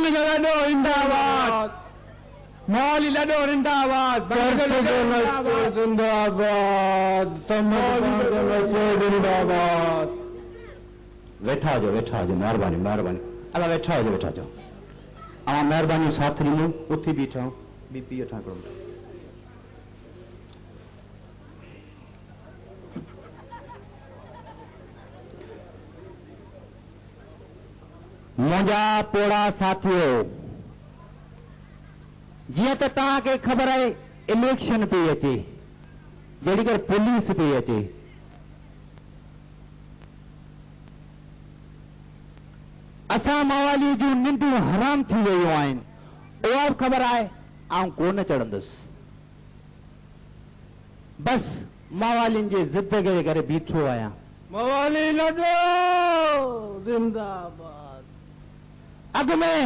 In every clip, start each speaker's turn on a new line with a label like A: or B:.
A: जिंदाबाद मौली लडो जिंदाबाद जिंदाबाद जिंदाबाद
B: वेठा जो मेहरबानी मेहरबानी अला वेठा जो अवां मेहरबानी साथ ॾिनो उथी बीठा बीपी वठां करो मुंहिंजा पोड़ा साथियो जीअं त तव्हांखे ख़बर आहे इलेक्शन पई अचे जहिड़ी कर पुलिस पई अचे असां मवाली जूं निंडियूं हराम थी वयूं आहिनि उहा बि ख़बर आहे आउं कोन चढ़ंदुसि बसि मवालियुनि जे ज़िद जे करे बीठो आहियां
A: मवाली लडो जिंदाबाद
B: अॻ में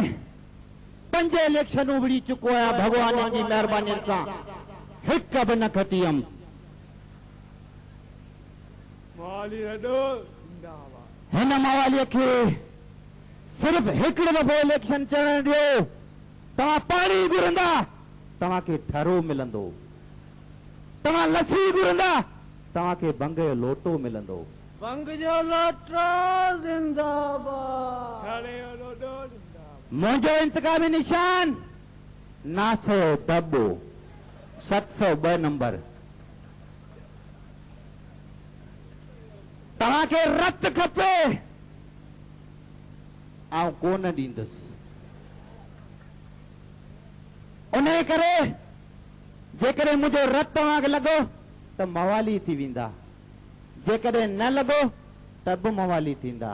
B: 5 इलेक्शनूं विड़ी चुको आहियां भॻवान जी महिरबानी सां हिक बि न खटी हुयमि
A: मवाली लडो जिंदाबाद
B: हिन मवालीअ खे सिर्फ़ हिकिड़ो दफ़ो इलेक्शन चढ़ण ॾियो तव्हां पाणी घुरंदा तव्हांखे ठरो मिलंदो तव्हां लस्सी घुरंदा तव्हांखे भंग जो लोटो मिलंदो
A: भंग जो लोटो जिंदाबाद
B: मुंहिंजो इंतकामी निशान नासो दॿो 702 नंबर तव्हांखे रत खपे आउं कोन ॾींदुसि उन करे जेकॾहिं मुंहिंजो रत तव्हांखे लॻो त मवाली थी वेंदा जेकॾहिं न लॻो त बि मवाली थींदा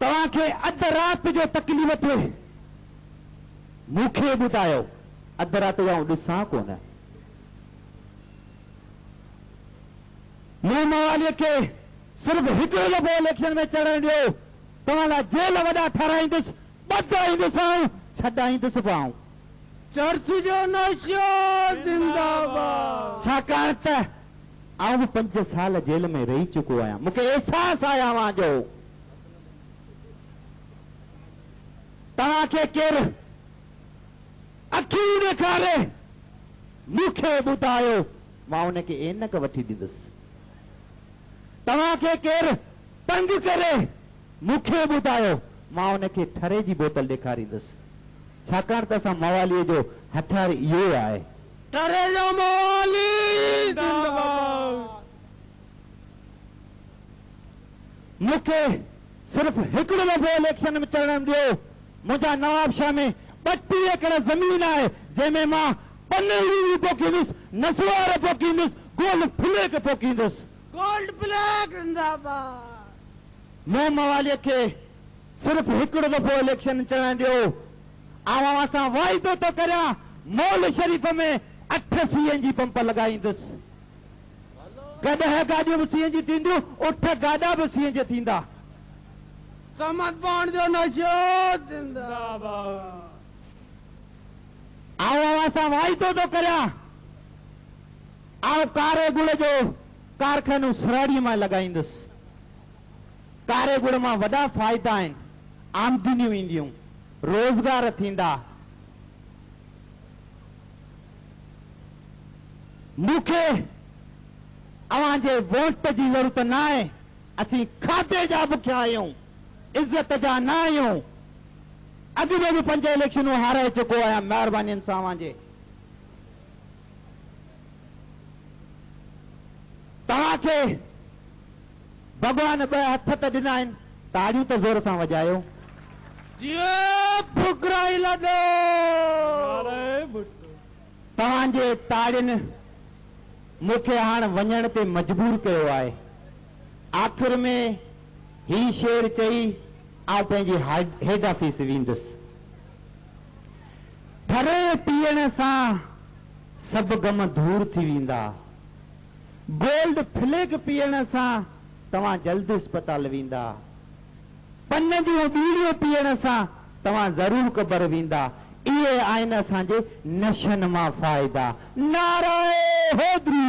B: तव्हांखे अधु राति जो तकलीफ़ थिए मूंखे ॿुधायो अधु राति जो आउं ॾिसां कोन मूं मवालीअ खे सिर्फ़ हिकिड़ो दफ़ो इलेक्शन में चढ़ण ॾियो तव्हां लाइ जेल वॾा ठाराईंदुसि ॿधाईंदुसि छॾाईंदुसि पाऊं
A: चर्च जो नशो जिंदाबाद
B: छाकाणि त आउं बि 5 साल जेल में रही चुको आहियां मूंखे अहसासु आहे अवां जो तव्हांखे केरु अखियूं ॾेखारे मूंखे ॿुधायो मां उनखे ऐनक वठी ॾींदुसि तव्हांखे केरु तंग करे मूंखे ॿुधायो मां उनखे ठरे जी बोतल ॾेखारींदुसि छाकाणि त असां मवालीअ जो हथियार इहो आहे
A: ठरे जो मवाली
B: मूंखे सिर्फ़ हिकिड़ो दफ़ो इलेक्शन में चढ़ण ॾियो मुंहिंजा नवाबशाह में 32 एकड़ ज़मीन आहे जंहिंमें मां पनीर पोखींदुसि नसवार पोखींदुसि गोल्ड फ्लेक पोखींदुसि
A: गोल्ड फ्लैग जिंदाबाद
B: मैं मवालीअ खे सिर्फ़ हिकिड़ो दफ़ो इलेक्शन चढ़ण ॾियो आवां सां वाइदो थो करियां मौल शरीफ़ में 8 CNG पंप लॻाईंदुसि 10 गाॾियूं बि CNG थींदियूं 8 गाॾा बि CNG थींदा
A: समझ पाण जो नशो जिंदाबाद
B: आवां सां वाइदो थो करियां कारे गुड़ जो कारखानो सराड़ी में लगाईंदुसि कारे गुड़ में वॾा फ़ाइदा आहिनि आमदनियूं ईंदियूं रोज़गार थींदा मूंखे अवां जे वोट जी ज़रूरत न आहे असीं खाधे जा बुखिया आहियूं इज़त जा न आहियूं अॻु में बि 5 इलेक्शनूं हाराए चुको आहियां महिरबानी सां अवां जे तव्हांखे भॻवान 2 हथ त ॾिना आहिनि ताड़ियूं त ज़ोर सां वॼायो तव्हांजे ताड़ियुनि मूंखे हाणे वञण ते मजबूर कयो आहे आख़िर में ही शेर चई आउं पंहिंजी हेड ऑफिस वेंदुसि ठरे पीअण सां सभु गम दूर थी वेंदा गोल्ड फ्लेग पीअण सां तव्हां जल्दी अस्पताल वेंदा पन जूं बीड़ियूं पीअण सां तव्हां ज़रूर क़बर वेंदा इहे आहिनि असांजे नशनि मां फ़ाइदा नाराए हैदरी